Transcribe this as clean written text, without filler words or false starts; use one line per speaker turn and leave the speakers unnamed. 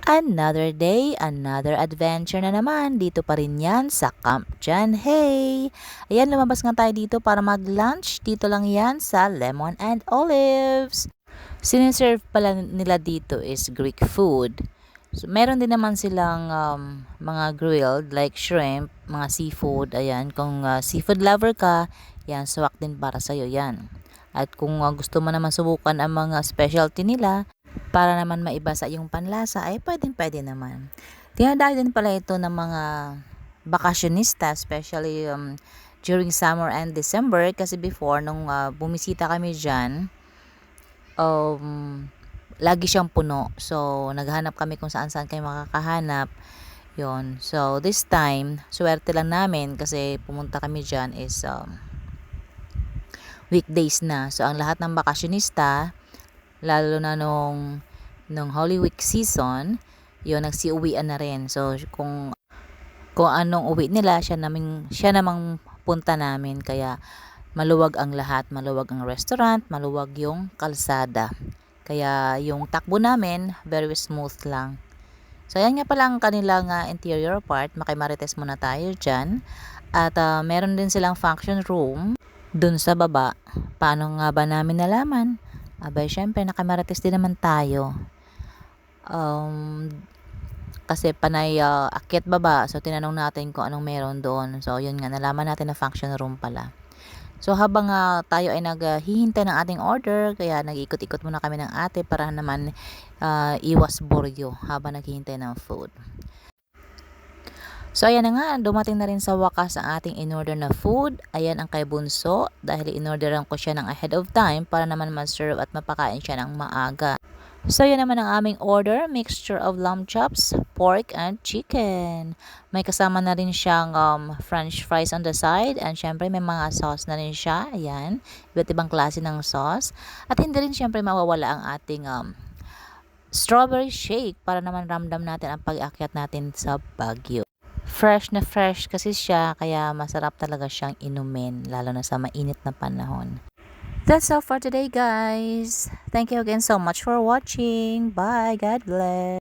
Another day, another adventure na naman. Dito pa rin yan sa Camp John Hay. Ayan, lumabas nga tayo dito para mag-lunch. Dito lang yan sa Lemon and Olives. Siniserve pala nila dito is Greek food. So, meron din naman silang mga grilled like shrimp, mga seafood. Ayan, kung seafood lover ka, yan, swak din para sa'yo yan. At kung gusto mo naman subukan ang mga specialty nila, para naman maiba sa iyong panlasa, ay pwedeng-pwede naman. Tinadayo din pala ito ng mga bakasyonista, especially during summer and December, kasi before, nung bumisita kami dyan, lagi siyang puno. So, naghanap kami kung saan-saan kayo makakahanap. Yon. So, this time, swerte lang namin kasi pumunta kami dyan is weekdays na. So, ang lahat ng bakasyonista, lalo na nung Holy Week season, yun, nagsiuwian na rin. So, kung anong uwi nila, siya namang punta namin. Kaya, maluwag ang lahat. Maluwag ang restaurant, maluwag yung kalsada. Kaya, yung takbo namin, very smooth lang. So, yan nga pala ang kanilang interior part. Makimarites muna tayo dyan. At meron din silang function room dun sa baba. Paano nga ba namin nalaman? Abay, syempre, nakimarites din naman tayo. Kasi panay akyat baba. So, tinanong natin kung anong meron doon. So, yun nga, nalaman natin na function room pala. So, habang tayo ay naghihintay ng ating order, kaya nag-ikot-ikot muna kami ng ate para naman iwas boryo habang naghihintay ng food. So, ayan na nga, dumating na rin sa wakas ang ating in-order na food. Ayan ang kay Bunso, dahil in-orderan ko siya ng ahead of time para naman ma-serve at mapakain siya ng maaga. So, yan naman ang aming order, mixture of lamb chops, pork, and chicken. May kasama na rin siyang french fries on the side, and syempre may mga sauce na rin siya. Ayan, iba't ibang klase ng sauce. At hindi rin syempre mawawala ang ating strawberry shake para naman ramdam natin ang pag-akyat natin sa Baguio. Fresh na fresh kasi siya, kaya masarap talaga siyang inumin, lalo na sa mainit na panahon. That's all for today, guys. Thank you again so much for watching. Bye. God bless.